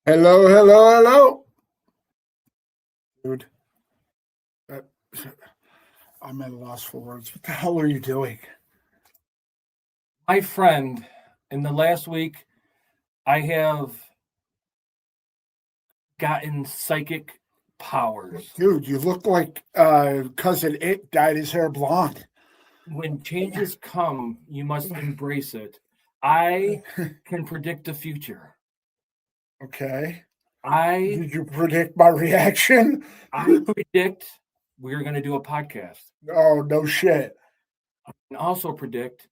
Hello, hello, hello. Dude, uh, I'm at a loss for words. What the hell are you doing? My friend, in the last week, I have gotten psychic powers. Dude, you look like cousin It dyed his hair blonde. When changes come, you must embrace it. I can predict the future. Okay. I Did you predict my reaction? I predict we're going to do a podcast. Oh, no shit. And also predict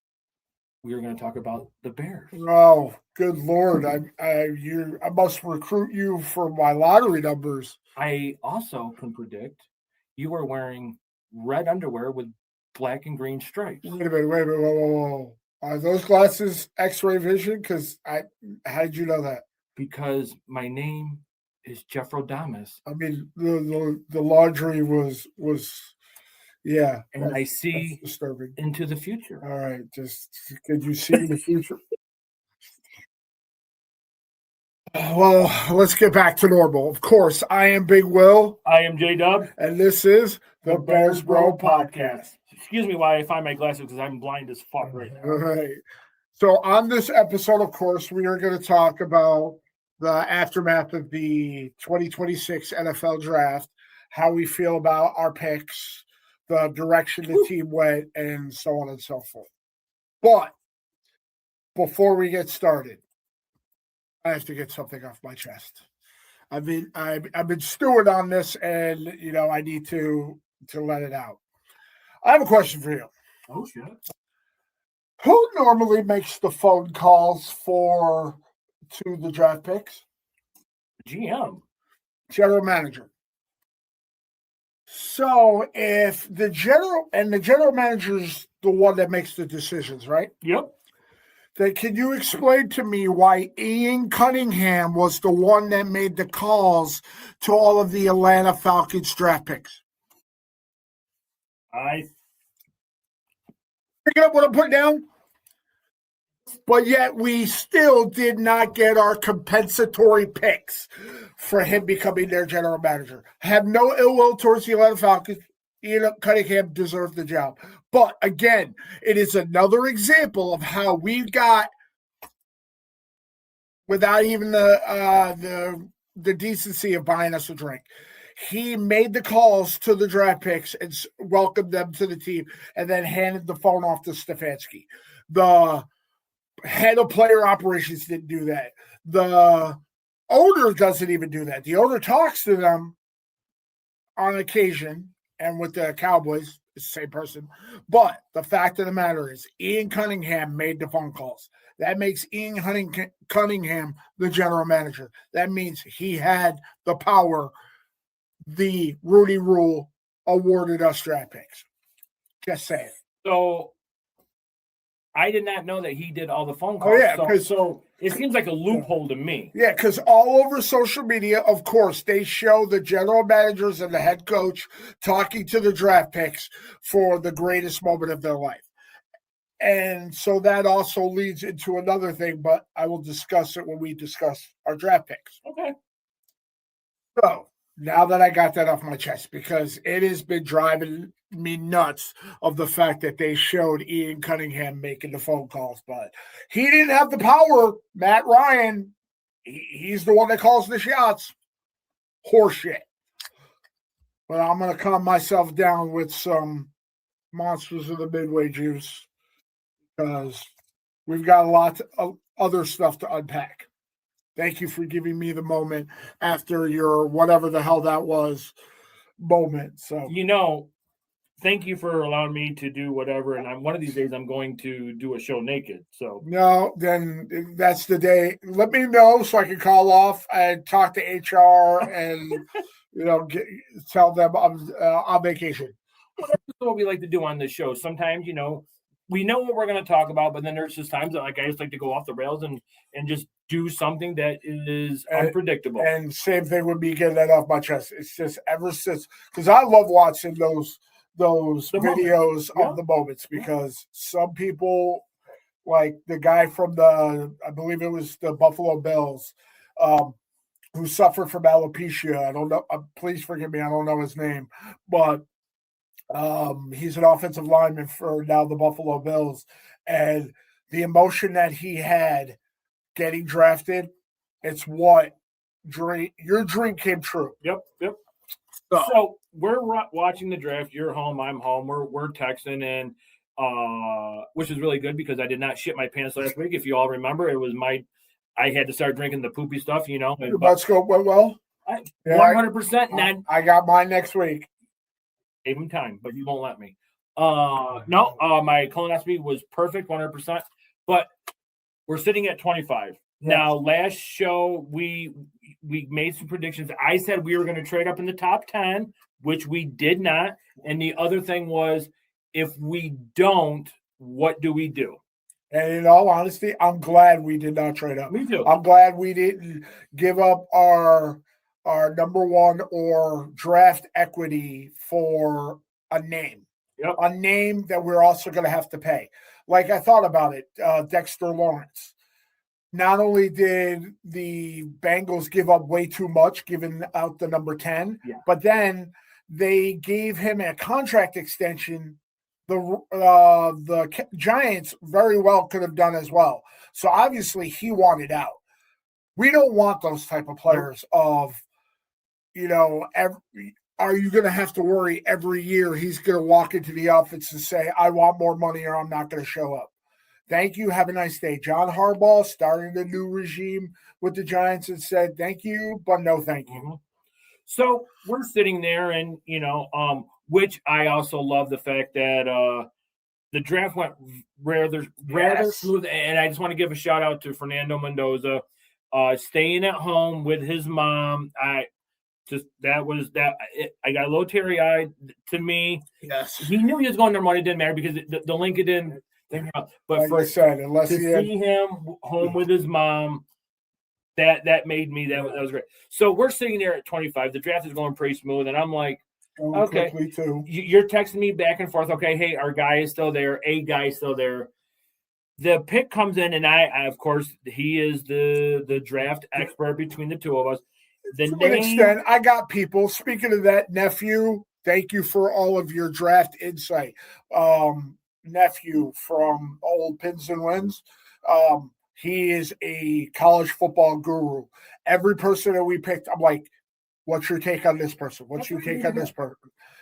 we are going to talk about the Bears. Oh, good lord. I must recruit you for my lottery numbers. I also can predict you are wearing red underwear with black and green stripes. Wait a minute, whoa. Are those glasses X-ray vision? How did you know that? Because my name is Jeffrodamus. I mean, the laundry was yeah, and I see disturbing. into the future. All right, just could you see the future? Well, let's get back to normal. Of course, I am Big Will, I am J Dub, and this is the Bears Bro Podcast. Excuse me while I find my glasses because I'm blind as fuck right All now. right. So on this episode, of course, we are going to talk about the aftermath of the 2026 NFL Draft, how we feel about our picks, the direction the team went, and so on and so forth. But before we get started, I have to get something off my chest. I've been stewing on this, and I need to let it out. I have a question for you. Oh shit! Who normally makes the phone calls to the draft picks? GM, General manager. So if the general manager's the one that makes the decisions, right? Yep. Then can you explain to me why Ian Cunningham was the one that made the calls to all of the Atlanta Falcons draft picks? I Pick up what I'm putting down? But yet we still did not get our compensatory picks for him becoming their general manager. Have no ill will towards the Atlanta Falcons. Ian Cunningham deserved the job. But again, it is another example of how we got, without even the decency of buying us a drink, he made the calls to the draft picks and welcomed them to the team, and then handed the phone off to Stefanski. The head of player operations didn't do that. The owner doesn't even do that. The owner talks to them on occasion, and with the Cowboys, it's the same person. But the fact of the matter is, Ian Cunningham made the phone calls. That makes Ian Cunningham the general manager. That means he had the power. The Rudy Rule awarded us draft picks. Just saying. So I did not know that he did all the phone calls. Oh, yeah, so it seems like a loophole to me. Yeah, because all over social media, of course, they show the general managers and the head coach talking to the draft picks for the greatest moment of their life. And so that also leads into another thing, but I will discuss it when we discuss our draft picks. Okay. So now that I got that off my chest, because it has been driving me nuts of the fact that they showed Ian Cunningham making the phone calls, but he didn't have the power. Matt Ryan, he's the one that calls the shots. Horseshit. But I'm going to calm myself down with some Monsters of the Midway juice because we've got a lot of other stuff to unpack. Thank you for giving me the moment after your whatever the hell that was moment. So thank you for allowing me to do whatever. And one of these days I'm going to do a show naked. So no, then that's the day. Let me know so I can call off and talk to HR and tell them I'm on vacation. That's what we like to do on this show. Sometimes, we know what we're going to talk about, but then there's just times that I just like to go off the rails and just do something that is unpredictable. And same thing with me getting that off my chest. It's just ever since, because I love watching those videos of the moments, because some people, like the guy from I believe it was the Buffalo Bills, who suffered from alopecia. I don't know. Please forgive me. I don't know his name, but he's an offensive lineman for now the Buffalo Bills, and the emotion that he had getting drafted, it's what your dream came true. Yep. So we're watching the draft. You're home. I'm home. We're texting, and which is really good because I did not shit my pants last week. If you all remember, it was I had to start drinking the poopy stuff. Let's go. Well, 100%. And I got mine next week. Gave him time, but you won't let me. No, my colonoscopy was perfect, 100%. But we're sitting at 25. Now, last show, we made some predictions. I said we were going to trade up in the top 10, which we did not. And the other thing was, if we don't, what do we do? And in all honesty, I'm glad we did not trade up. Me too. I'm glad we didn't give up our number one or draft equity for a name. Yep. A name that we're also going to have to pay. Like I thought about it, Dexter Lawrence. Not only did the Bengals give up way too much, giving out the number 10, but then they gave him a contract extension. The Giants very well could have done as well. So obviously he wanted out. We don't want those type of players of, are you going to have to worry every year he's going to walk into the office and say, I want more money or I'm not going to show up. Thank you. Have a nice day. John Harbaugh started a new regime with the Giants and said, thank you, but no thank you. Mm-hmm. So we're sitting there and, which I also love the fact that the draft went rather smooth. And I just want to give a shout out to Fernando Mendoza, staying at home with his mom. I got a little teary-eyed. To me, yes, he knew he was going there. Money didn't matter because the Lincoln didn't. But like I said, unless to see him home with his mom, that made me that was great. So we're sitting there at 25. The draft is going pretty smooth, and I'm like, okay, too. You're texting me back and forth. Okay, hey, our guy is still there. A guy is still there. The pick comes in, and I of course, he is the draft expert between the two of us. To an extent, I got people. Speaking of that, nephew, thank you for all of your draft insight. Nephew from Old Pins and Wins. He is a college football guru. Every person that we picked, I'm like, what's your take on this person? What's your take on this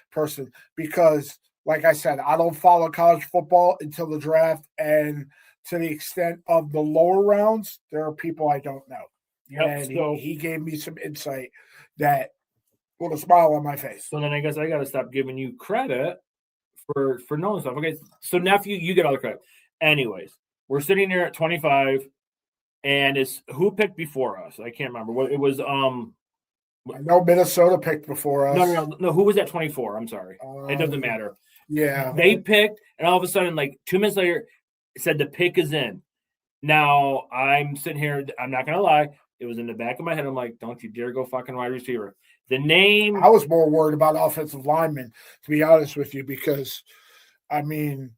person? Because, like I said, I don't follow college football until the draft. And to the extent of the lower rounds, there are people I don't know. Yep, and he gave me some insight that put a smile on my face. So then I guess I got to stop giving you credit for knowing stuff. Okay, so nephew, you get all the credit. Anyways, we're sitting there at 25, and it's who picked before us? I can't remember. What it was. I know Minnesota picked before us. No. Who was at 24? I'm sorry. It doesn't matter. Yeah, they picked, and all of a sudden, like 2 minutes later, it said the pick is in. Now I'm sitting here. I'm not gonna lie. It was in the back of my head. I'm like, don't you dare go fucking wide receiver. The name. I was more worried about offensive linemen, to be honest with you, because, I mean,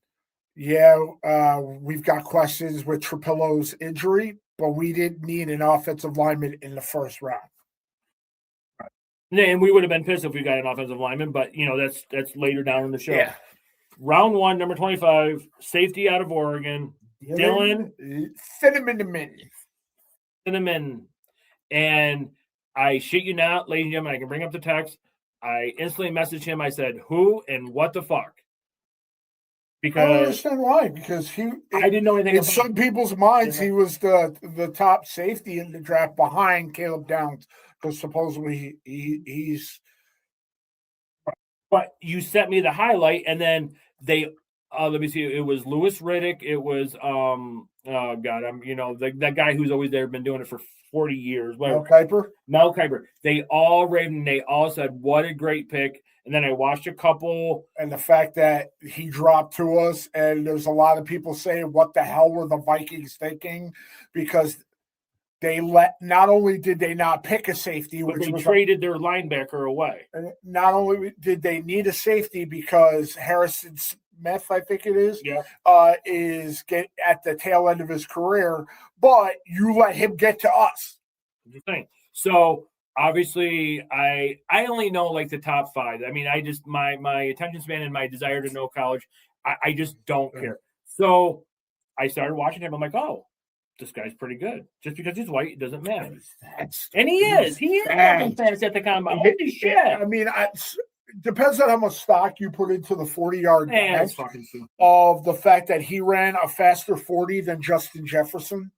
we've got questions with Trapillo's injury, but we didn't need an offensive lineman in the first round. And we would have been pissed if we got an offensive lineman, but, that's later down in the show. Yeah. Round 1, number 25, safety out of Oregon, Dylan Cinnamon. And I shit you not, ladies and gentlemen, I can bring up the text. I instantly messaged him. I said, who and what the fuck? Because I don't understand why. Because I didn't know anything in some people's minds, he was the top safety in the draft behind Caleb Downs, because supposedly he's. But you sent me the highlight, and then they. Let me see. It was Louis Riddick. It was that guy who's always there, been doing it for 40 years. Mel Kiper. They all raved, and they all said, "What a great pick!" And then I watched a couple, and the fact that he dropped to us, and there's a lot of people saying, "What the hell were the Vikings thinking?" Because not only did they not pick a safety, but they traded their linebacker away. And not only did they need a safety because Harrison Smith, I think it is, is at the tail end of his career, but you let him get to us. The thing. So obviously, I only know like the top 5. I mean, I just my attention span and my desire to know college, I just don't care. So I started watching him. I'm like, oh, this guy's pretty good. Just because he's white, it doesn't matter. And he is. He is fucking fast at the combine. Holy shit! I mean, depends on how much stock you put into the 40-yard dash of the fact that he ran a faster 40 than Justin Jefferson.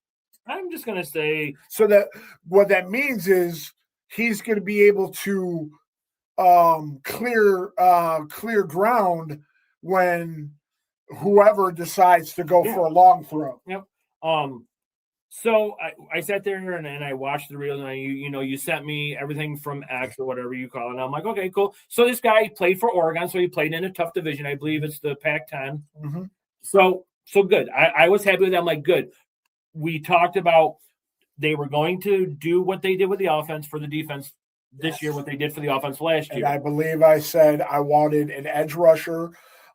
I'm just gonna say so that what that means is he's going to be able to clear ground when whoever decides to go for a long throw. Yep. So I sat there and I watched the reels, and you sent me everything from X or whatever you call it. And I'm like, okay, cool. So this guy played for Oregon, so he played in a tough division. I believe it's the Pac-10. Mm-hmm. So good. I was happy with that. I'm like, good. We talked about they were going to do what they did with the offense for the defense this year, what they did for the offense last year. And I believe I said I wanted an edge rusher,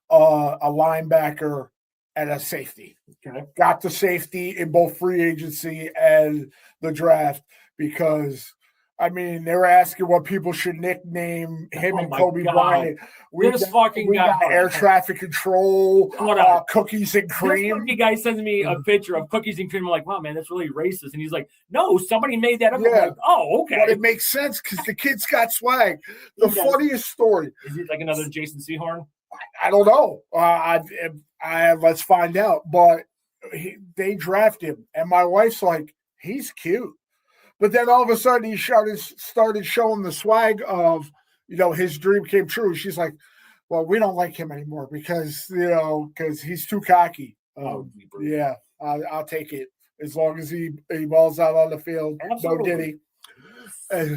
a linebacker, and a safety. Okay. Got the safety in both free agency and the draft because, I mean, they were asking what people should nickname him and Kobe Bryant. We got air traffic control, cookies and cream. The guy sends me a picture of cookies and cream. I'm like, wow, man, that's really racist. And he's like, no, somebody made that up. Yeah. I'm like, oh, okay. But it makes sense because the kid's got swag. The funniest story. Is he like another Jason Sehorn? I don't know. Let's find out. But they draft him, and my wife's like, he's cute. But then all of a sudden, he started showing the swag of, his dream came true. She's like, well, we don't like him anymore because he's too cocky. Yeah, I'll take it as long as he balls out on the field. Absolutely. No Diddy.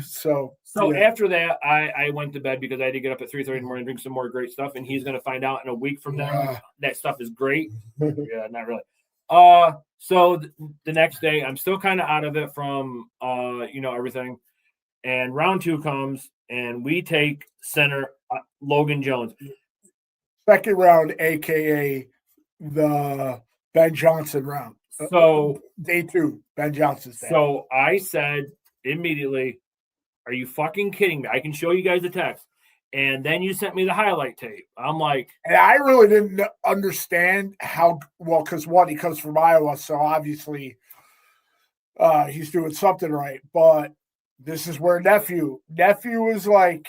So after that, I went to bed because I had to get up at 3:30 in the morning and drink some more great stuff. And he's going to find out in a week from now that stuff is great. Yeah, not really. So the next day, I'm still kind of out of it from everything. And round 2 comes, and we take center Logan Jones. Second round, aka the Ben Johnson round. So day 2, Ben Johnson's day. So I said immediately, are you fucking kidding me? I can show you guys the text. And then you sent me the highlight tape. I'm like, and I really didn't understand how well, because he comes from Iowa, so obviously he's doing something right. But this is where nephew is like,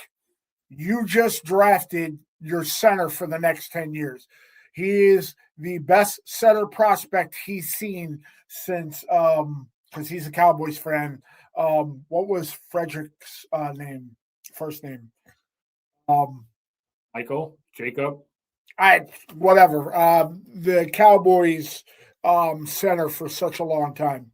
you just drafted your center for the next 10 years. He is the best center prospect he's seen since because he's a Cowboys fan. What was Frederick's first name? Michael, Jacob. The Cowboys center for such a long time.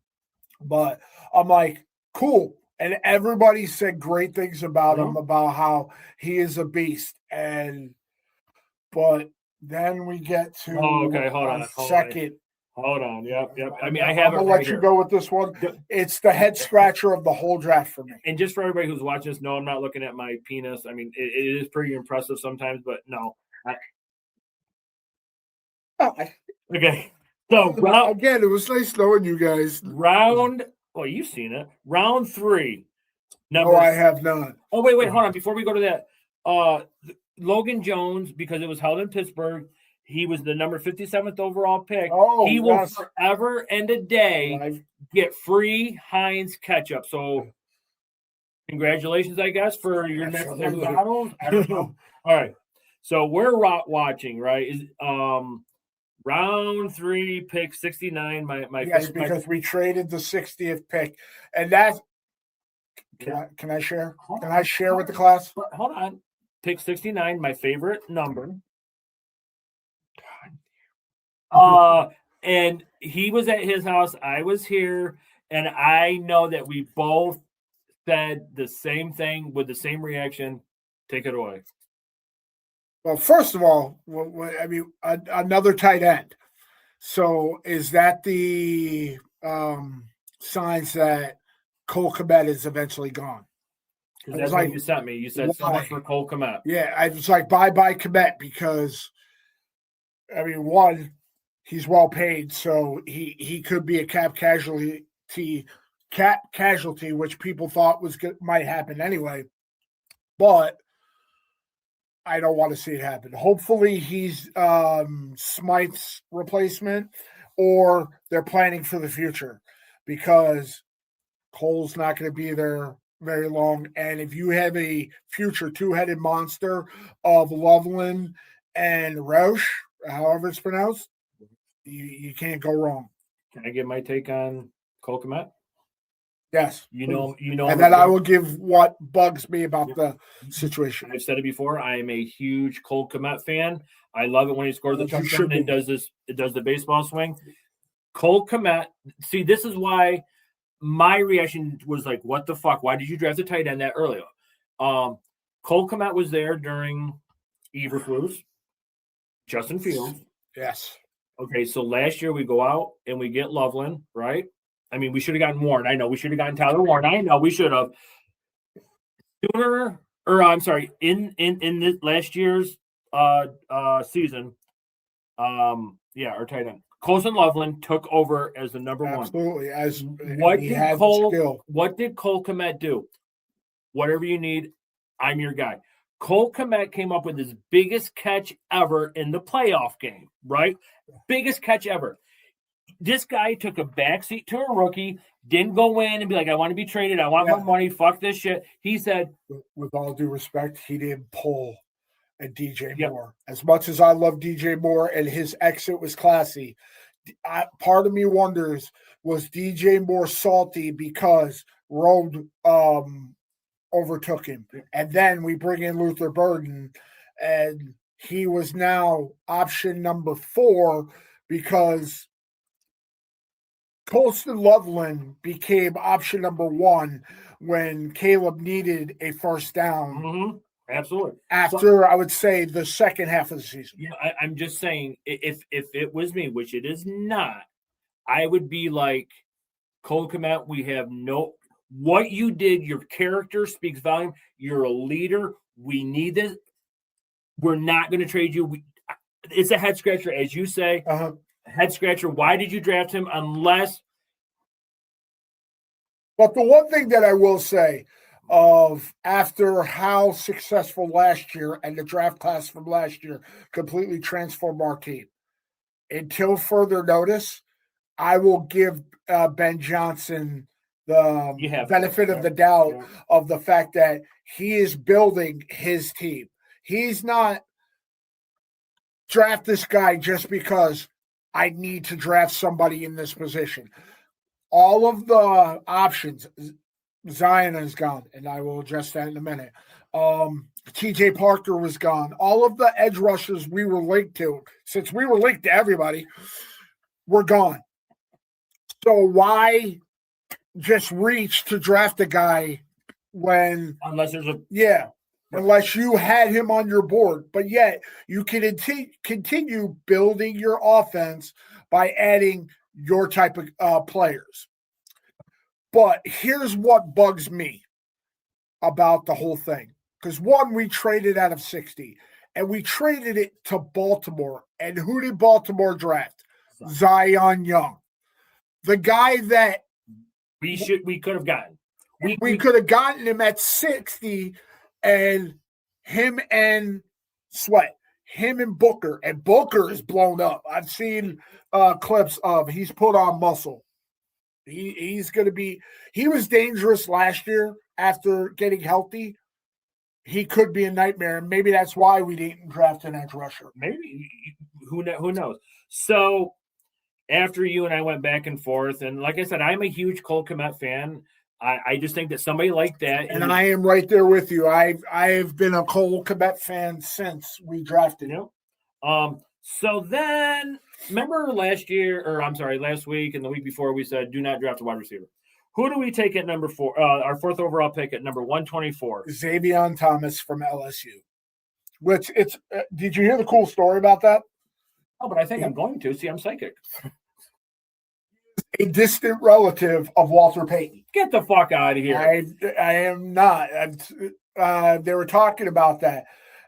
But I'm like, cool. And everybody said great things about him, about how he is a beast. But then we get to hold on. Hold on. Yep. I mean, I have. I'm gonna let you go with this one. It's the head scratcher of the whole draft for me. And just for everybody who's watching this, no, I'm not looking at my penis. I mean, it is pretty impressive sometimes, but no. Okay. So again, it was nice knowing you guys. You've seen it. Round 3. No, I have not. Oh, wait, hold on. Before we go to that, Logan Jones, because it was held in Pittsburgh. He was the number 57th overall pick. He will forever and a day get free Heinz ketchup. So, congratulations, I guess, for your next McDonald's. I don't know. All right. So we're watching, right? Is round 3, pick 69. My yes, because we traded the 60th pick, and that's. Can I share? Can I share with the class? Hold on. Pick 69, my favorite number. And he was at his house. I was here, and I know that we both said the same thing with the same reaction. Take it away. Well, first of all, I mean, another tight end. So is that the signs that Cole Kmet is eventually gone? Because that's what you sent me. You said so much for Cole Kmet. Yeah, I was like, bye Kmet, because I mean, one, he's well paid, so he could be a cap casualty casualty, which people thought might happen anyway. But I don't want to see it happen. Hopefully, he's Smythe's replacement, or they're planning for the future, because Cole's not going to be there very long. And if you have a future two-headed monster of Loveland and Roush, however it's pronounced, you can't go wrong. Can I give my take on Cole Kmet? Yes. You know. And then I will give what bugs me about the situation. I've said it before. I am a huge Cole Kmet fan. I love it when he scores the touchdown and does the baseball swing. Cole Kmet. See, this is why my reaction was like, "What the fuck? Why did you draft a tight end that early?" Cole Kmet was there during Eberflus, Justin Fields. Yes. Okay, so last year we go out and we get Loveland, right? I mean, we should have gotten Warren. I know we should have gotten Tyler Warren. I know we should have sooner. Or I'm sorry, in this last year's season, our tight end Colson Loveland took over as the number one. Absolutely. As what did Cole Kmet do? Whatever you need, I'm your guy. Cole Kmet came up with his biggest catch ever in the playoff game, right? Biggest catch ever. This guy took a backseat to a rookie, didn't go in and be like, I want to be traded. I want more money. Fuck this shit. He said, with all due respect, he didn't pull a DJ Moore. As much as I love DJ Moore and his exit was classy, part of me wonders, was DJ Moore salty because Road overtook him? And then we bring in Luther Burden, and he was now option number 4 because Colston Loveland became option number 1 when Caleb needed a first down. Mm-hmm. Absolutely. After, I would say, the second half of the season. Yeah, I'm just saying, if it was me, which it is not, I would be like, Cole Kmet, we have what you did, your character speaks volume. You're a leader. We need this. We're not going to trade you. It's a head scratcher, as you say. Head scratcher. Why did you draft him? Unless. But the one thing that I will say, after how successful last year and the draft class from last year completely transformed our team, until further notice, I will give Ben Johnson the benefit of the doubt of the fact that he is building his team. He's not draft this guy just because I need to draft somebody in this position. All of the options, Zion is gone, and I will address that in a minute. TJ Parker was gone. All of the edge rushers we were linked to, since we were linked to everybody, were gone. So why just reach to draft a guy when unless there's unless you had him on your board, but yet you can continue building your offense by adding your type of players. But here's what bugs me about the whole thing. Because one, we traded out of 60, and we traded it to Baltimore. And who did Baltimore draft? Zion Young. The guy that we could have gotten. We could have gotten him at 60, and him and Sweat, him and Booker. And Booker is blown up. I've seen clips of he's put on muscle. He's going to be – he was dangerous last year after getting healthy. He could be a nightmare. Maybe that's why we didn't draft an edge rusher. Maybe. Who knows? So after you and I went back and forth, and like I said, I'm a huge Cole Kmet fan. I just think that somebody like that – And I am right there with you. I've been a Cole Kmet fan since we drafted him. So then – remember last week and the week before we said do not draft a wide receiver. Who do we take at number 4? Our 4th overall pick at number 124. Xavier Thomas from LSU. Which did you hear the cool story about that? Oh, but I think I'm going to. See, I'm psychic. A distant relative of Walter Payton. Get the fuck out of here. I am not. They were talking about that.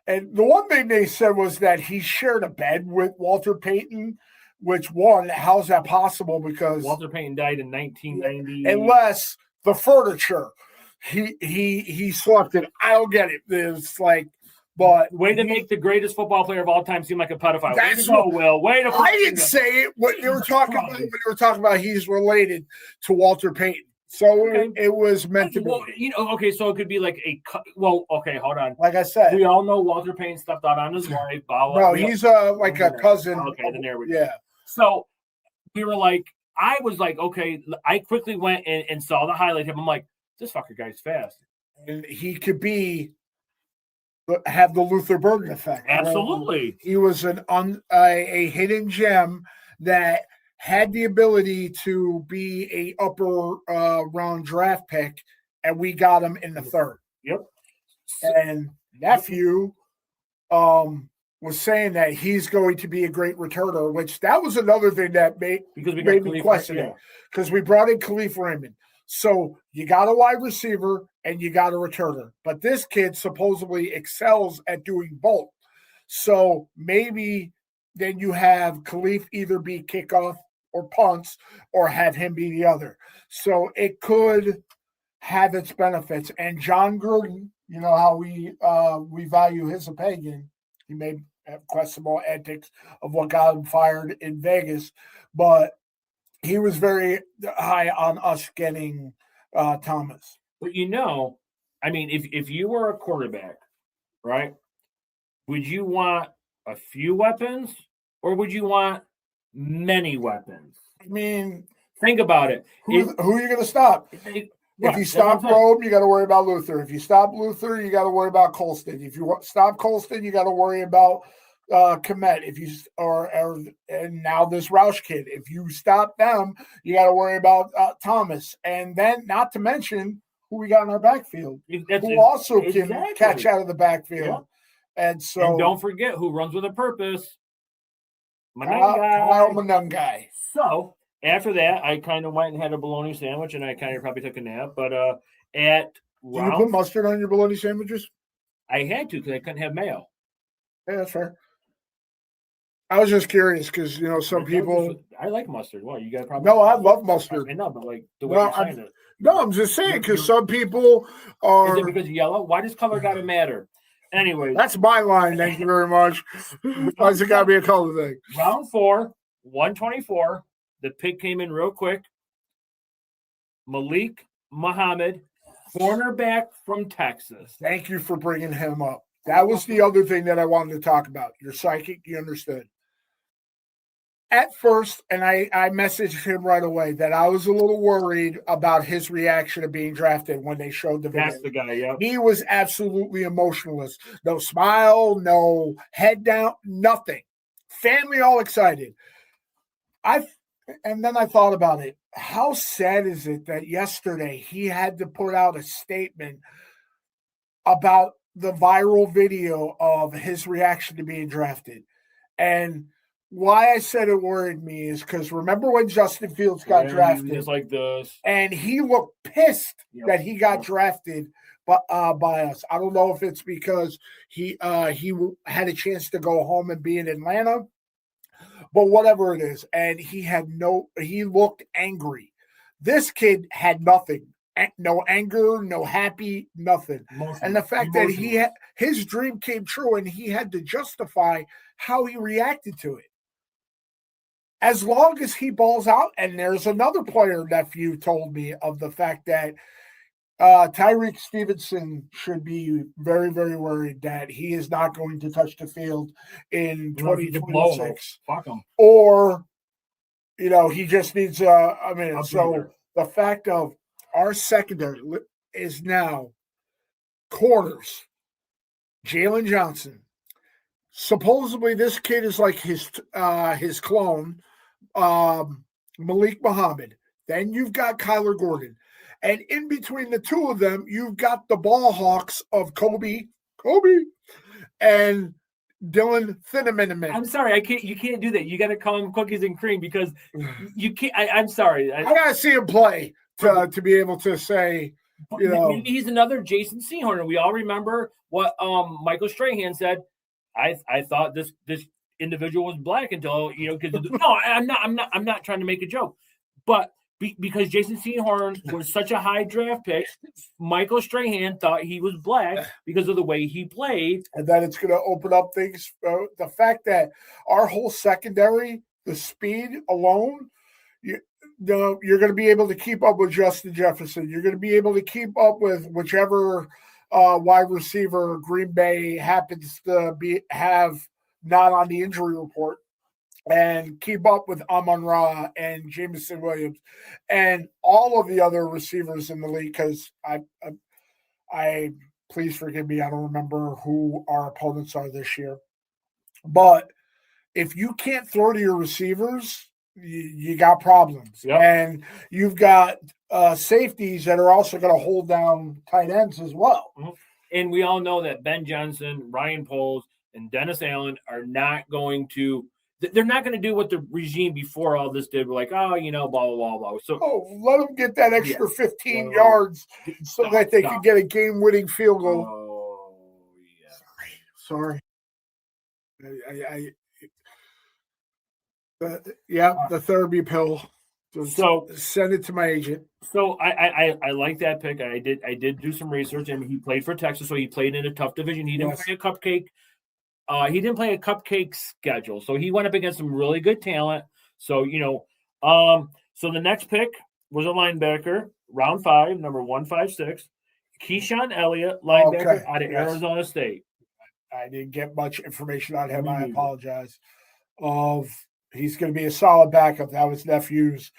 And the one thing they said was that he shared a bed with Walter Payton Which one? How's that possible? Because Walter Payton died in 1990. Unless the furniture he selected, I don't get it. It's like, but way to make the greatest football player of all time seem like a pedophile. Way That's to go, Will. Way to. I didn't say it. What they were talking about when they were talking about he's related to Walter Payton. So it was meant to be. Okay, so it could be like okay, hold on. Like I said, we all know Walter Payton stepped out on his wife. No, he's like a cousin. Okay, then there we go. Yeah. So we were like, I was like, okay. I quickly went and saw the highlight of him. I'm like, this fucker guy's fast. And he could have the Luther Burden effect. Absolutely. He was a hidden gem that had the ability to be a upper round draft pick, and we got him in the third. Yep. And nephew was saying that he's going to be a great returner, which that was another thing that made me question it. Because we brought in Khalif Raymond. So you got a wide receiver and you got a returner. But this kid supposedly excels at doing both. So maybe then you have Khalif either be kickoff or punts or have him be the other. So it could have its benefits. And John Gruden, you know how we value his opinion. He may have questionable antics of what got him fired in Vegas, but he was very high on us getting Thomas. But I mean, if you were a quarterback, right, would you want a few weapons or would you want many weapons? I mean, think about it. Who are you going to stop? If you stop Rome, you got to worry about Luther. If you stop Luther, you got to worry about Colston. If you stop Colston, you got to worry about Komet. If you and now this Roush kid. If you stop them, you got to worry about Thomas. And then, not to mention who we got in our backfield, who also can catch out of the backfield. Yeah. And don't forget who runs with a purpose. Kyle Manungai. So after that, I kind of went and had a bologna sandwich, and I kind of probably took a nap. But at do you put mustard on your bologna sandwiches? I had to because I couldn't have mayo. Yeah, that's fair. I was just curious because some people. I like mustard. What you got? No, I love mustard. I know, but like the way you're saying it. No, I'm just saying because some people are. Is it because yellow? Why does color gotta matter? Anyway, that's my line. Thank you very much. Why does it gotta be a color thing? Round 4, 124. The pick came in real quick. Malik Muhammad, cornerback from Texas. Thank you for bringing him up. That was the other thing that I wanted to talk about. You're psychic. You understood. At first, and I messaged him right away that I was a little worried about his reaction of being drafted when they showed the video. That's the guy, yeah. He was absolutely emotionless. No smile, no head down, nothing. Family all excited. And then I thought about it. How sad is it that yesterday he had to put out a statement about the viral video of his reaction to being drafted? And why I said it worried me is because remember when Justin Fields got drafted? Just like this. And he looked pissed that he got drafted by us. I don't know if it's because he had a chance to go home and be in Atlanta, but whatever it is. And he looked angry. This kid had nothing. No anger, no happy, nothing. And the fact that his dream came true and he had to justify how he reacted to it. As long as he balls out, and there's another player, nephew, told me of the fact that Tyreek Stevenson should be very, very worried that he is not going to touch the field in 2026. Fuck him. Or, he just needs so the fact of our secondary is now corners. Jalen Johnson. Supposedly, this kid is like his clone, Malik Muhammad. Then you've got Kyler Gordon. And in between the two of them, you've got the ball hawks of Kobe, and Dylan Thinaman. I'm sorry, you can't do that. You got to call him cookies and cream because you can't. I'm sorry. I got to see him play to be able to say, maybe he's another Jason Sehorn. We all remember what Michael Strahan said. I thought this individual was black until because no, I'm not trying to make a joke, but because Jason Sehorn was such a high draft pick, Michael Strahan thought he was black because of the way he played, and then it's going to open up things. The fact that our whole secondary, the speed alone, you're going to be able to keep up with Justin Jefferson. You're going to be able to keep up with whichever wide receiver Green Bay happens to have not on the injury report, and keep up with Amon-Ra and Jameson Williams and all of the other receivers in the league. Because I please forgive me, I don't remember who our opponents are this year, but if you can't throw to your receivers, you got problems. Yep. And you've got safeties that are also going to hold down tight ends as well. Mm-hmm. And we all know that Ben Johnson, Ryan Poles, and Dennis Allen are not going to – they're not going to do what the regime before all this did. We're like, blah, blah, blah, blah. So let them get that extra 15 yards so that they can get a game-winning field goal. Oh, yeah. Sorry. The therapy pill. So send it to my agent. So I like that pick. I did do some research, and he played for Texas, so he played in a tough division. He didn't play a cupcake. He didn't play a cupcake schedule, so he went up against some really good talent. So so the next pick was a linebacker, round 5, number 156, Keyshawn Elliott, linebacker out of Arizona State. I didn't get much information on him. I apologize. He's going to be a solid backup. That was nephew's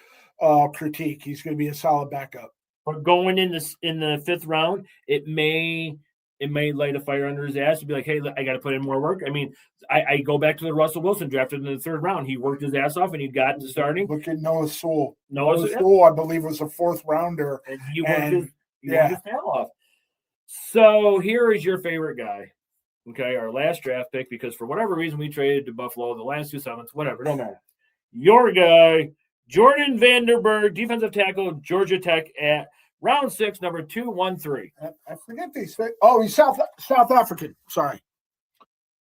critique. He's going to be a solid backup. But going in the 5th round, it may light a fire under his ass to be like, hey, I got to put in more work. I mean, I go back to the Russell Wilson drafted in the 3rd round. He worked his ass off and he got to starting. Look at Noah Sewell. Noah Sewell, I believe, was a 4th rounder. And he worked his tail off. So here is your favorite guy. Okay, our last draft pick, because for whatever reason we traded to Buffalo the last 2 summits, whatever, no matter. Your guy, Jordan Vanderberg, defensive tackle, Georgia Tech at round 6, number 213. I forget they say. Oh, he's South African. Sorry,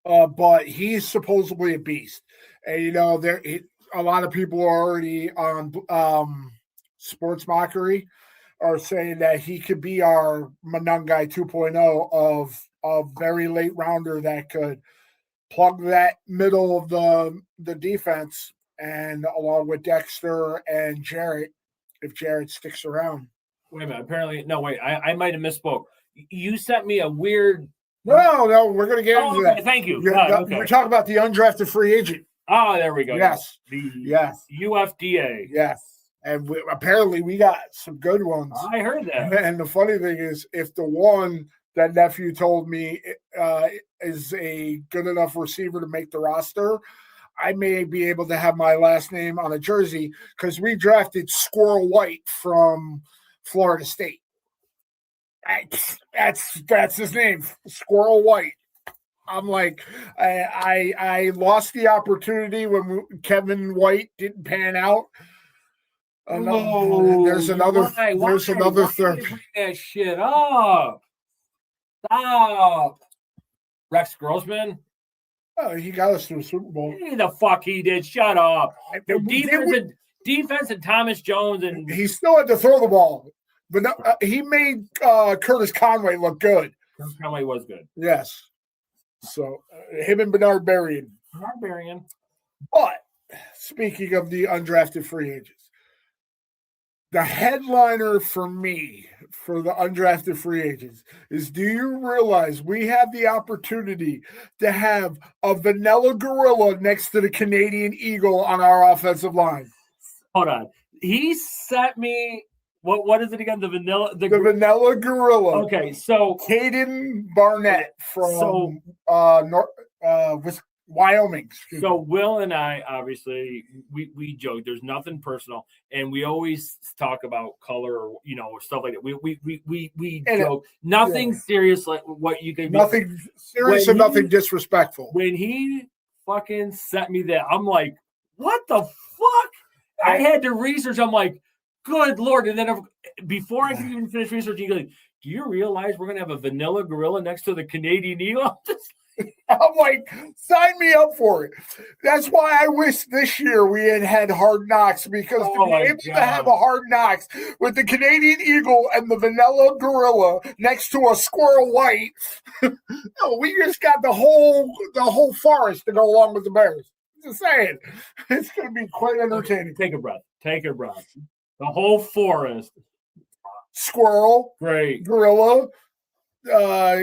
but he's supposedly a beast. And a lot of people are already on Sports Mockery are saying that he could be our Monangai 2.0 of a very late rounder that could plug that middle of the defense, and along with Dexter and Jarrett, if Jarrett sticks around. Wait a minute. Apparently, no, wait. I might have misspoke. You sent me a weird. No, we're going to get into that. Thank you. We're talking about the undrafted free agent. Oh, there we go. Yes. Yes. UFDA. Yes. And apparently we got some good ones. I heard that. And the funny thing is, if the one that nephew told me is a good enough receiver to make the roster, I may be able to have my last name on a jersey, because we drafted Squirrel White from Florida State. That's his name, Squirrel White. I'm like, I lost the opportunity when Kevin White didn't pan out. There's another third. Bring that shit up. Stop. Rex Grossman. Oh, he got us to a Super Bowl. The fuck he did. Shut up. Defense and Thomas Jones, and he still had to throw the ball, but no, he made Curtis Conway look good. Curtis Conway was good. Yes. So him and Bernard Berrien. But speaking of the undrafted free agents, the headliner for me for the undrafted free agents is, do you realize we have the opportunity to have a vanilla gorilla next to the Canadian Eagle on our offensive line? Hold on. He sent me, what is it again? The vanilla gorilla. Okay, so Caden Barnett from Wyoming. So Will and I, obviously, we joke. There's nothing personal, and we always talk about color, or stuff like that. We joke. Nothing serious, like what you can. Nothing serious and nothing disrespectful. When he fucking sent me that, I'm like, what the fuck? I had to research. I'm like, good Lord! And then before I could even finish researching, he goes, "Do you realize we're gonna have a vanilla gorilla next to the Canadian Eagle?" I'm like, sign me up for it. That's why I wish this year we had Hard Knocks, because to be able to have a Hard Knocks with the Canadian Eagle and the Vanilla Gorilla next to a Squirrel White, no, we just got the whole forest to go along with the Bears. Just saying, it's going to be quite entertaining. Take a breath. Take a breath. The whole forest. Squirrel, great. Gorilla,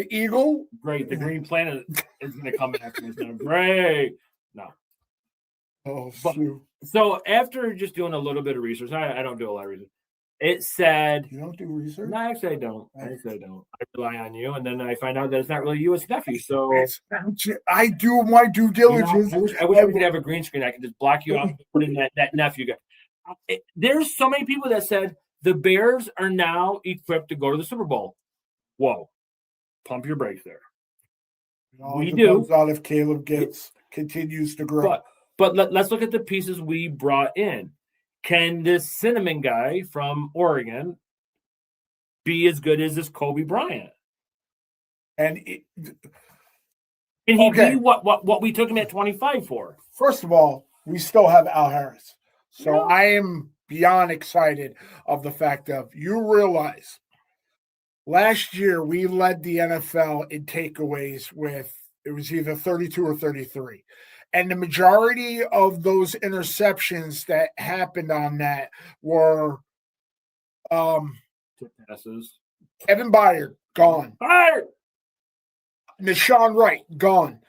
Eagle, great. The Green Planet is going to come back. Great. No. Oh, so after just doing a little bit of research, I don't do a lot of research. It said you don't do research. No, actually, I don't. I rely on you, and then I find out that it's not really you, it's nephew. So I do my due diligence. I wish we could have a green screen. I could just block you off and put in that nephew guy. There's so many people that said the Bears are now equipped to go to the Super Bowl. Whoa. Pump your brakes there. We do. Out if Caleb continues to grow. But let's look at the pieces we brought in. Can this Cinnamon guy from Oregon be as good as this Kobe Bryant? And can he be what we took him at 25 for? First of all, we still have Al Harris. So I am beyond excited of the fact of you realize last year we led the NFL in takeaways with it was either 32 or 33. And the majority of those interceptions that happened on that were passes. Kevin Byard, gone. Byard! Nishan Wright, gone.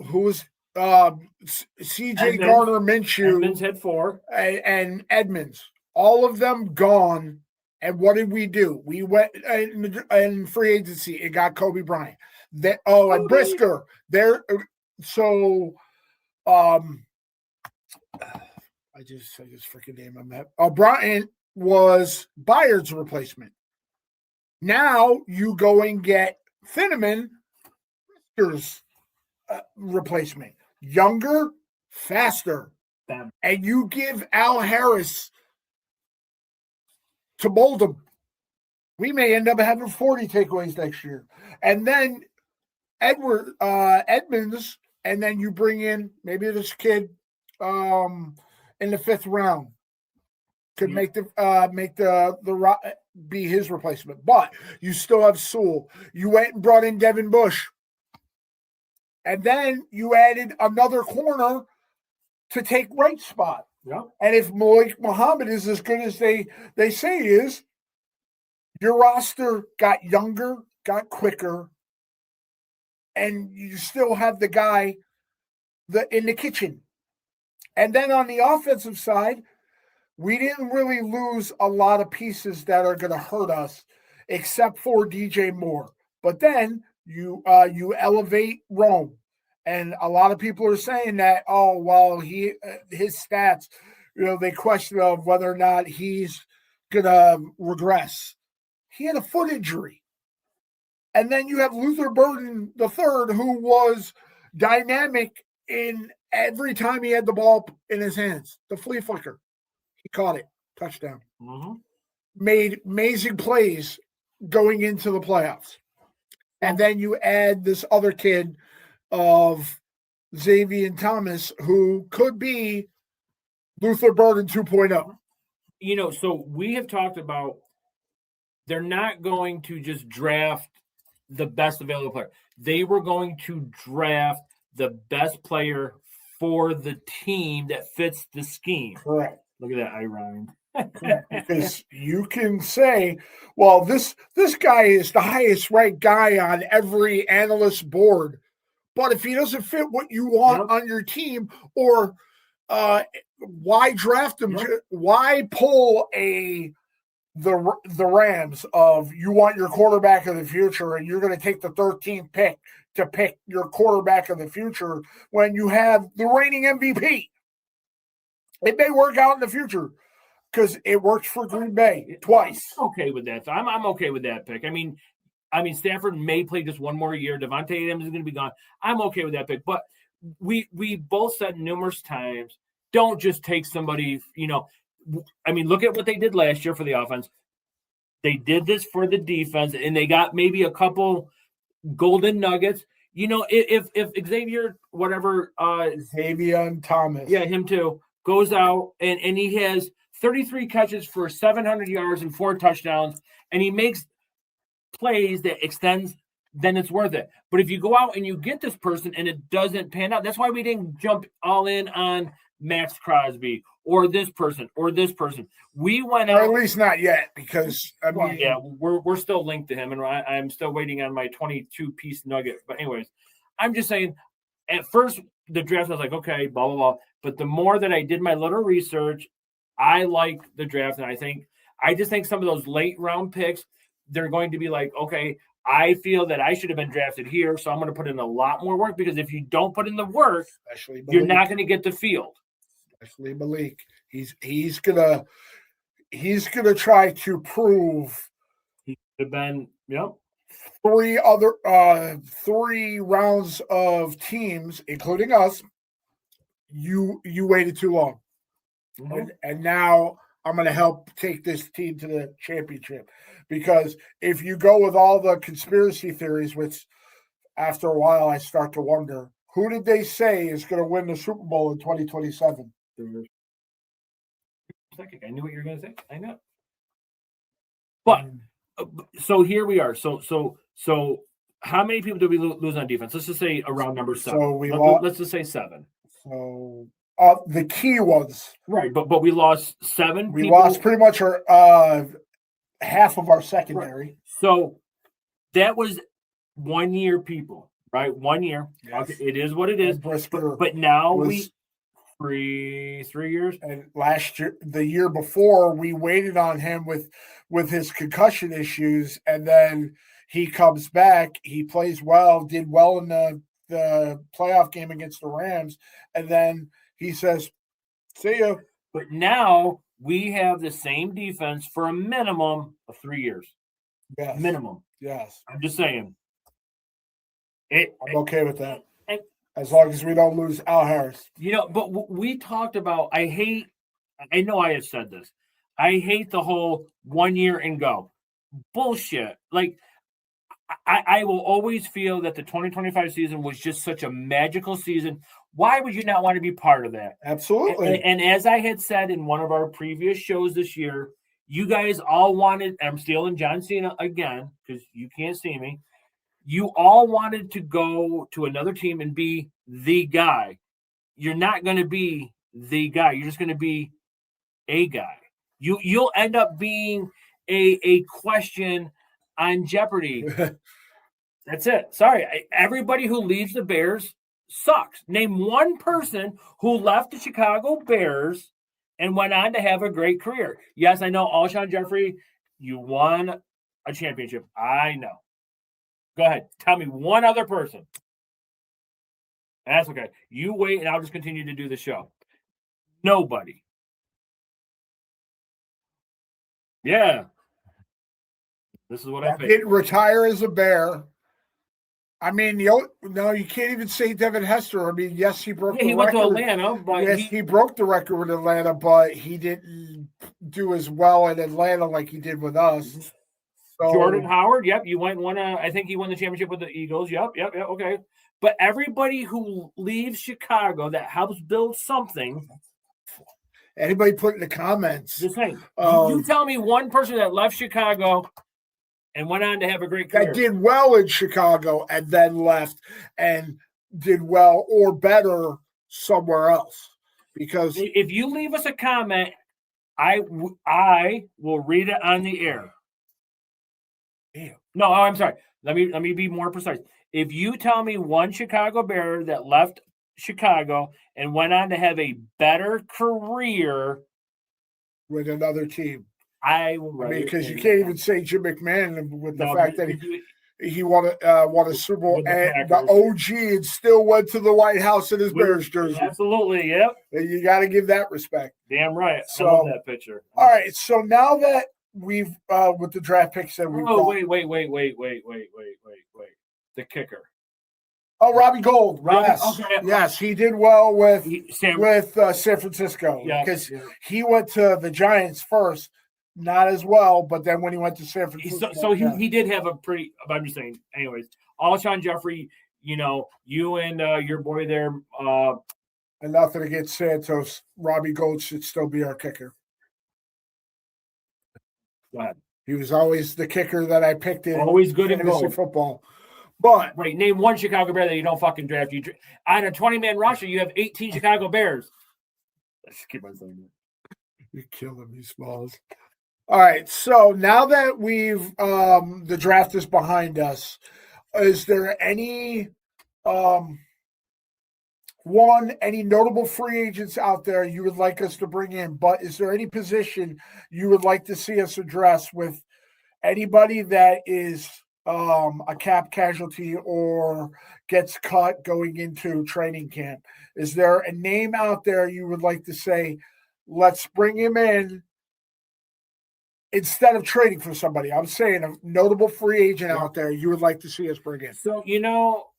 Who's CJ Garner Minshew. Edmonds had 4. And Edmonds. All of them gone. And what did we do? We went in free agency. It got Kobe Bryant. And Brisker. So, I just freaking name him that. Bryant was Byard's replacement. Now you go and get Cinnamon, Brisker's replacement. Younger, faster. And you give Al Harris to mold him. We may end up having 40 takeaways next year. And then Edmonds, and then you bring in maybe this kid in the 5th round could make the be his replacement. But you still have Sewell. You went and brought in Devin Bush. And then you added another corner to take right spot. Yeah. And if Malik Muhammad is as good as they say he is, your roster got younger, got quicker, and you still have the guy in the kitchen. And then on the offensive side, we didn't really lose a lot of pieces that are going to hurt us, except for DJ Moore. But then you elevate Rome. And a lot of people are saying that, his stats, they question of whether or not he's going to regress. He had a foot injury. And then you have Luther Burden III, who was dynamic in every time he had the ball in his hands. The flea flicker. He caught it. Touchdown. Mm-hmm. Made amazing plays going into the playoffs. And then you add this other kid of Xavier Thomas, who could be Luther Burden 2.0. So we have talked about they're not going to just draft the best available player. They were going to draft the best player for the team that fits the scheme. Correct. Look at that, I rhymed. Because you can say, well, this guy is the highest ranked guy on every analyst board. But if he doesn't fit what you want on your team, or why draft him? Why pull the Rams of you want your quarterback of the future and you're going to take the 13th pick to pick your quarterback of the future when you have the reigning MVP? It may work out in the future because it worked for Green Bay twice. Okay with that. I'm okay with that pick. I mean, Stafford may play just one more year. Devontae Adams is going to be gone. I'm okay with that pick. But we both said numerous times, don't just take somebody, look at what they did last year for the offense. They did this for the defense, and they got maybe a couple golden nuggets. You know, if Xavier, whatever, Xavier Thomas. yeah, him too, goes out and he has 33 catches for 700 yards and 4 touchdowns, and he makes plays that extends, then it's worth it. But if you go out and you get this person and it doesn't pan out, that's why we didn't jump all in on Max Crosby or this person or this person. We went out, or at least not yet, because I mean, well, yeah, we're still linked to him, and I'm still waiting on my 22-piece nugget. But anyways, I'm just saying, at first the draft, I was like, okay, blah blah blah. But the more that I did my little research, I like the draft, and I just think some of those late round picks, they're going to be like, okay, I feel that I should have been drafted here, so I'm going to put in a lot more work, because if you don't put in the work, especially Malik, you're not going to get the field. Especially Malik, he's gonna try to prove He could have been, yep. 3 rounds of teams, including us. You waited too long, and now I'm going to help take this team to the championship. Because if you go with all the conspiracy theories, which after a while I start to wonder, who did they say is going to win the Super Bowl in 2027? I knew what you were going to say. I know. But so here we are. So how many people do we lose on defense? Let's just say around number 7. So let's just say 7. So the key ones, right? But we lost 7. We lost pretty much our half of our secondary. Right. So that was 1 year, people. Right, 1 year. Yes. Okay, it is what it is. But now we 3 years. And last year, the year before, we waited on him with his concussion issues, and then he comes back. He plays well, did well in the playoff game against the Rams, and then he says, "See ya." But now we have the same defense for a minimum of 3 years. Yes. Minimum. Yes. I'm just saying. I'm okay with that. As long as we don't lose Al Harris. You know, but we talked about, I know I have said this. I hate the whole 1 year and go. Bullshit. Like, I will always feel that the 2025 season was just such a magical season. Why would you not want to be part of that? Absolutely. And as I had said in one of our previous shows this year, you guys all wanted, I'm stealing John Cena again because you can't see me. You all wanted to go to another team and be the guy. You're not going to be the guy. You're just going to be a guy. You'll end up being a question on Jeopardy. That's it. Sorry. Everybody who leaves the Bears sucks. Name one person who left the Chicago Bears and went on to have a great career. Yes, I know, Alshon Jeffrey, you won a championship. I know. Go ahead. Tell me one other person. That's okay. You wait, and I'll just continue to do the show. Nobody. Yeah. This is what I picked. Didn't retire as a Bear. I mean, you can't even say Devin Hester. I mean, yes, he broke the record. He went to Atlanta, but yes, he broke the record with Atlanta, but he didn't do as well in Atlanta like he did with us. So, Jordan Howard, yep, you won. I think he won the championship with the Eagles. Yep, okay. But everybody who leaves Chicago that helps build something. Anybody put in the comments. Just saying. You tell me one person that left Chicago and went on to have a great career. That did well in Chicago and then left and did well or better somewhere else. Because if you leave us a comment, I will read it on the air. Damn. No, I'm sorry. Let me be more precise. If you tell me one Chicago Bear that left Chicago and went on to have a better career with another team, I will write because you can't even say Jim McMahon with the fact that he won a Super Bowl and the OG and still went to the White House in his Bears jersey. Absolutely, yep. And you got to give that respect. Damn right. So, I love that picture. All right, so now that we've with the draft picks that we've got. Wait. The kicker. Oh, Robbie Gould. Yes. Okay. Yes, he did well with San Francisco because he went to the Giants first, not as well, but then when he went to San Francisco. So he did have a pretty, I'm just saying, anyways, Alshon Jeffrey, you and your boy there. And nothing against Santos. Robbie Gold should still be our kicker. Go ahead. He was always the kicker that I picked in Always good in fantasy goal. football. But right, name one Chicago Bear that you don't fucking draft. On a 20-man roster, you have 18 Chicago Bears. Let's keep on saying that. You're killing me, Smalls. All right, so now that we've the draft is behind us, is there any any notable free agents out there you would like us to bring in? But is there any position you would like to see us address with anybody that is a cap casualty or gets cut going into training camp? Is there a name out there you would like to say, let's bring him in instead of trading for somebody? I'm saying a notable free agent out there you would like to see us bring in. So,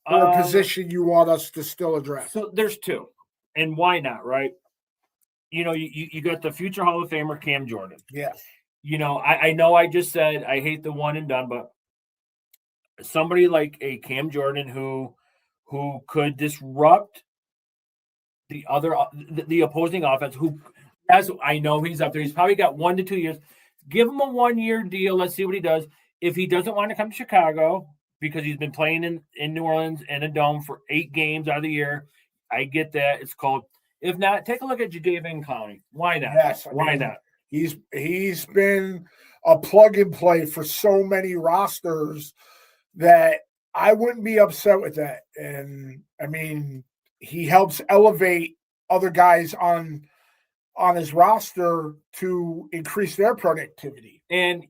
or a position you want us to still address. So there's two. And why not, right? You got the future Hall of Famer Cam Jordan. Yeah. I know I just said I hate the one and done, but somebody like a Cam Jordan who could disrupt the opposing offense, I know he's up there. He's probably got 1 to 2 years. Give him a 1-year deal. Let's see what he does. If he doesn't want to come to Chicago because he's been playing in New Orleans in a dome for 8 games out of the year, I get that. It's called. If not, take a look at Jadeveon Clowney. Why not? Yes, why not? He's been a plug and play for so many rosters that I wouldn't be upset with that. And I mean, he helps elevate other guys on his roster to increase their productivity. And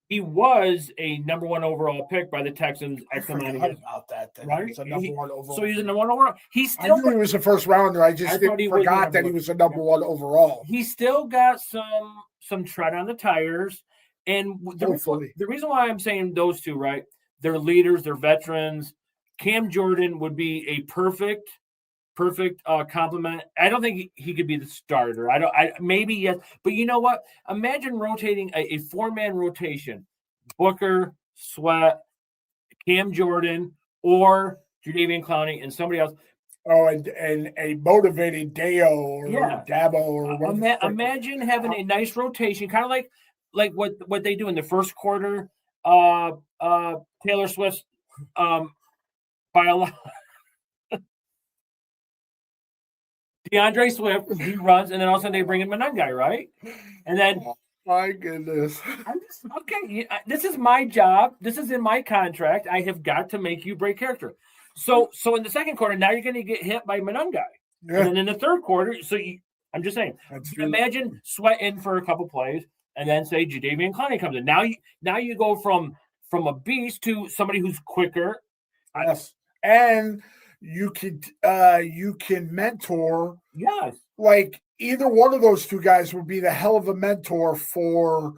he was a number 1 overall pick by the Texans. I forgot about that. Right? He was a number 1 overall. So he's a number 1 overall. I knew he was a first rounder. I just forgot that he was a number 1 overall. He still got some tread on the tires. And the reason why I'm saying those two, right? They're leaders, they're veterans. Cam Jordan would be a perfect compliment. I don't think he could be the starter. Maybe yes, but you know what? Imagine rotating a 4-man rotation: Booker, Sweat, Cam Jordan, or Jadeveon Clowney, and somebody else. Oh, and a motivated Deo or Dabo or whatever. Imagine having a nice rotation, kind of like what they do in the first quarter. Taylor Swift, by a lot. DeAndre Swift, he runs, and then all of a sudden they bring in another guy, right? And then, my goodness, okay. This is my job. This is in my contract. I have got to make you break character. So in the second quarter, now you're going to get hit by Manungai. Yeah. And then in the third quarter, I'm just saying, imagine Sweat in for a couple plays, and then say Jadeveon Clowney comes in. Now you go from a beast to somebody who's quicker. Yes, and you can mentor. Yes, like either one of those two guys would be the hell of a mentor for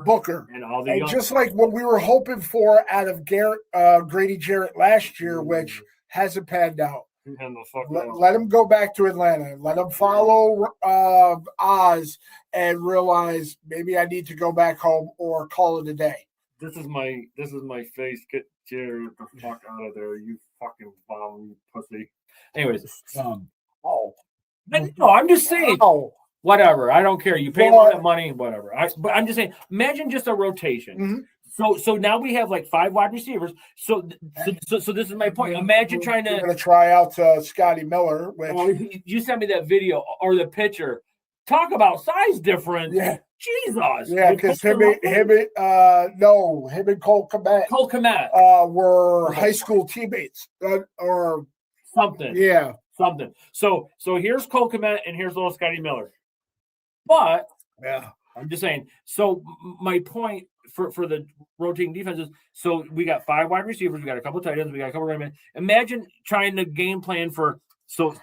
Booker. And just like what we were hoping for out of Grady Jarrett last year, which hasn't panned out. Let him go back to Atlanta. Let him follow Oz and realize maybe I need to go back home or call it a day. This is my face. Get Jared the fuck out of there, you fucking bomb pussy. Anyways, no, I'm just saying. Whatever, I don't care. You pay all that money, whatever. But I'm just saying. Imagine just a rotation. Mm-hmm. So now we have like 5 wide receivers. So this is my point. Imagine trying to. We're going to try out Scotty Miller. Which you sent me that video or the picture. Talk about size difference. Yeah. Jesus. Yeah, because him and Cole Kmet were high school teammates or something. Yeah. Something. So here's Cole Kmet and here's little Scotty Miller. But yeah, I'm just saying. So my point for the rotating defense is, so we got 5 wide receivers, we got a couple of tight ends, we got a couple of running backs. Imagine trying to game plan for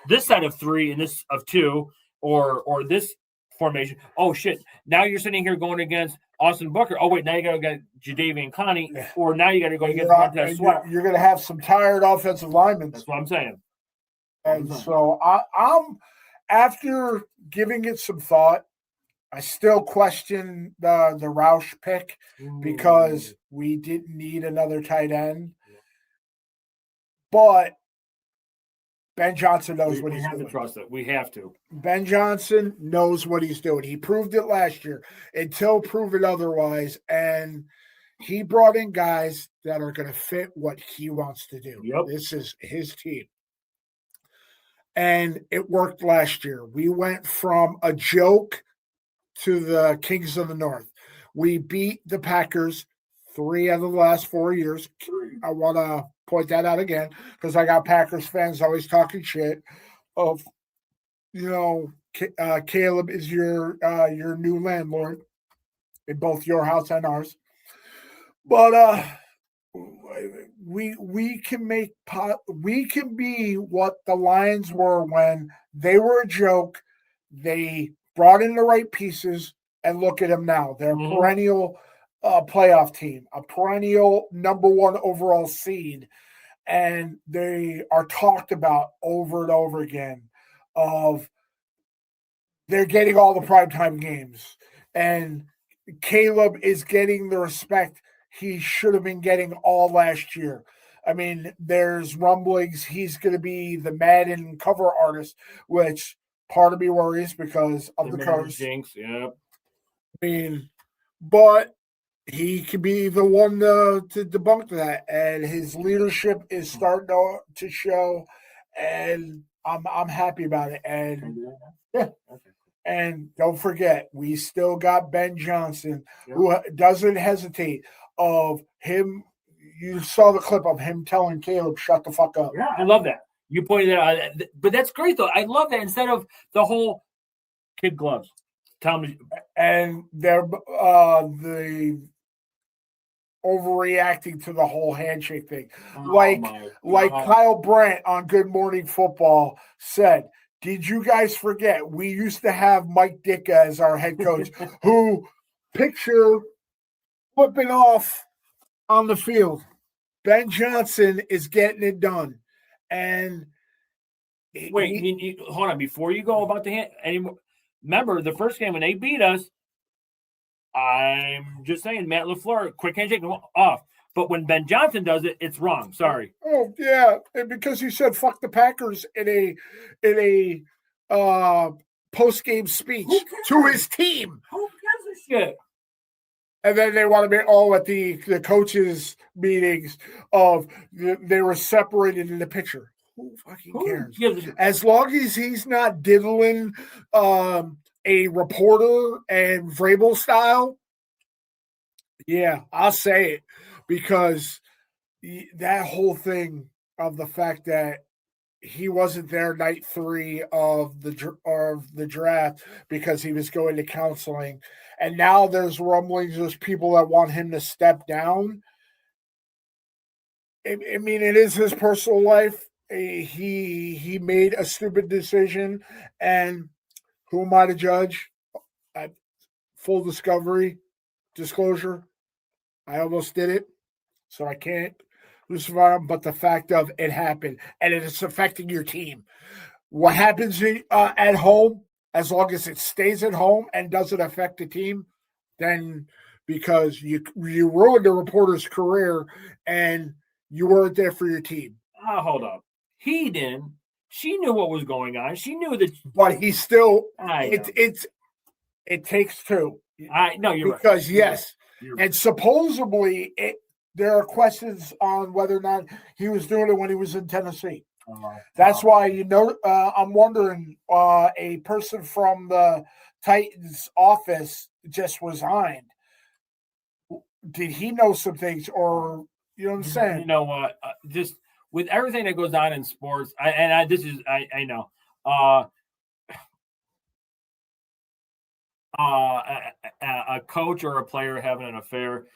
this set of 3 and this of 2 or this formation. Oh shit! Now you're sitting here going against Austin Booker. Oh wait, now you got to get Jadeveon Clowney, or now you got to go against Montez Sweat. You're going to have some tired offensive linemen. That's what I'm saying. And so I'm after giving it some thought, I still question the Roush pick because we didn't need another tight end. But Ben Johnson knows what we he's have doing. to trust it. We have to. Ben Johnson knows what he's doing. He proved it last year until proven otherwise. And he brought in guys that are going to fit what he wants to do. Yep. This is his team. And it worked last year. We went from a joke to the Kings of the North. We beat the Packers 3 out of the last 4 years. I want to point that out again because I got Packers fans always talking shit of, Caleb is your new landlord in both your house and ours. But we can be what the Lions were when they were a joke. They brought in the right pieces, and look at them now. They're a perennial playoff team, a perennial number 1 overall seed, and they are talked about over and over again of they're getting all the primetime games, and Caleb is getting the respect he should have been getting all last year. I mean, there's rumblings he's going to be the Madden cover artist, which part of me worries because of the curse. Jinx, yeah. I mean, but he could be the one to debunk that, and his leadership is starting to show, and I'm happy about it. And yeah. Okay. And don't forget, we still got Ben Johnson, who doesn't hesitate of him. You saw the clip of him telling Caleb, shut the fuck up. Yeah, I love that. You pointed that out. But that's great, though. I love that instead of the whole kid gloves. Tell me. And they're the overreacting to the whole handshake thing. Like Kyle Brandt on Good Morning Football said, did you guys forget we used to have Mike Ditka as our head coach who picture flipping off on the field? Ben Johnson is getting it done. And hold on. Before you go about the hand anymore, remember the first game when they beat us, I'm just saying, Matt LaFleur, quick handshake off. But when Ben Johnson does it, it's wrong. Sorry. Oh yeah, and because he said "fuck the Packers" in a post game speech to his team. Who gives a shit? And then they want to be all at the coaches' meetings of they were separated in the picture. Who fucking cares? As long as he's not diddling a reporter and Vrabel style, yeah, I'll say it. Because that whole thing of the fact that he wasn't there night 3 of the draft because he was going to counseling, and now there's rumblings, there's people that want him to step down. I mean, it is his personal life. He made a stupid decision, and who am I to judge? Full disclosure, I almost did it. So I can't crucify him, but the fact of it happened, and it is affecting your team. What happens at home, as long as it stays at home and doesn't affect the team, then because you ruined the reporter's career and you weren't there for your team. Hold up. He didn't. She knew what was going on. She knew that. But he still, it takes two. I know you're right. Because yes, and supposedly there are questions on whether or not he was doing it when he was in Tennessee. That's why, I'm wondering, a person from the Titans office just resigned. Did he know some things, or you know what I'm saying? You know what? Just with everything that goes on in sports, I know. A coach or a player having an affair.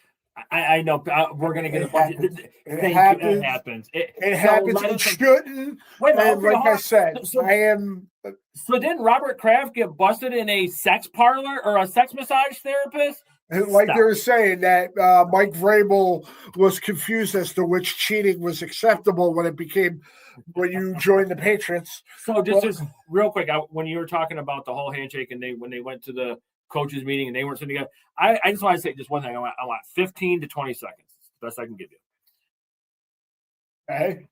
I know we're going to get a bunch of things. It happens. It happens. It shouldn't. Wait, like I said, I am. So didn't Robert Kraft get busted in a sex parlor or a sex massage therapist? Like they were saying that Mike Vrabel was confused as to which cheating was acceptable when you joined the Patriots. So just real quick, when you were talking about the whole handshake and when they went to the coaches meeting and they weren't sitting together, I just want to say just one thing. I want 15 to 20 seconds. Best I can give you. Okay.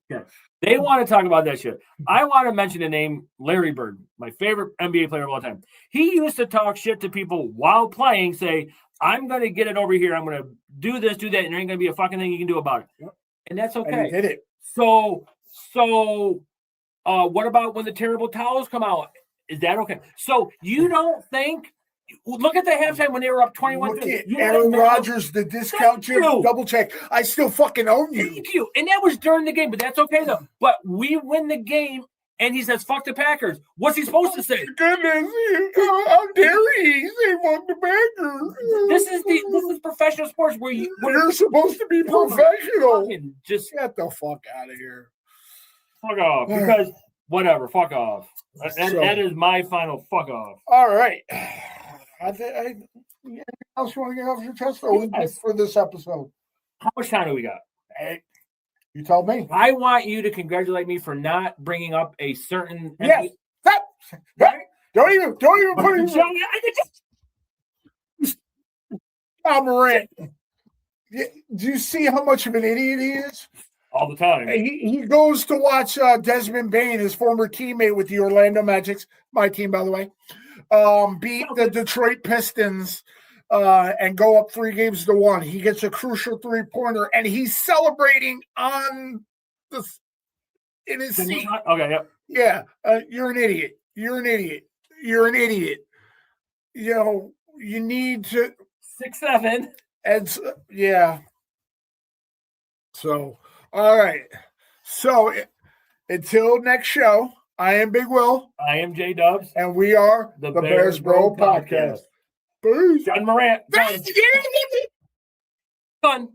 They want to talk about that shit. I want to mention the name Larry Bird, my favorite NBA player of all time. He used to talk shit to people while playing, say, I'm going to get it over here. I'm going to do this, do that, and there ain't going to be a fucking thing you can do about it. Yep. And that's okay. And he did it. So what about when the terrible towels come out? Is that okay? So you don't think look at the halftime when they were up 21. Look at Aaron Rodgers, the discount chip, double check. I still fucking own you. Thank you. And that was during the game, but that's okay though. But we win the game, and he says, "Fuck the Packers." What's he supposed to say? Goodness, how dare he say "fuck the Packers"? This is professional sports where you're supposed to be professional. Just get the fuck out of here. Fuck off, because whatever. Fuck off. That is my final fuck off. All right. Anything else you want to get off your chest for this episode? How much time do we got? Hey, you tell me. I want you to congratulate me for not bringing up a certain. Yes. Don't even put it. John Morant. Do you see how much of an idiot he is? All the time. He goes to watch Desmond Bain, his former teammate with the Orlando Magic, my team, by the way, beat the Detroit Pistons and go up 3-1. He gets a crucial 3-pointer, and he's celebrating in his seat. Okay, yep. Yeah, you're an idiot. You're an idiot. You're an idiot. You know, you need to 6'7". And yeah. So, all right. So, until next show, I am Big Will. I am J Dubs. And we are the Bears Bro Podcast. Peace. John Morant. Done.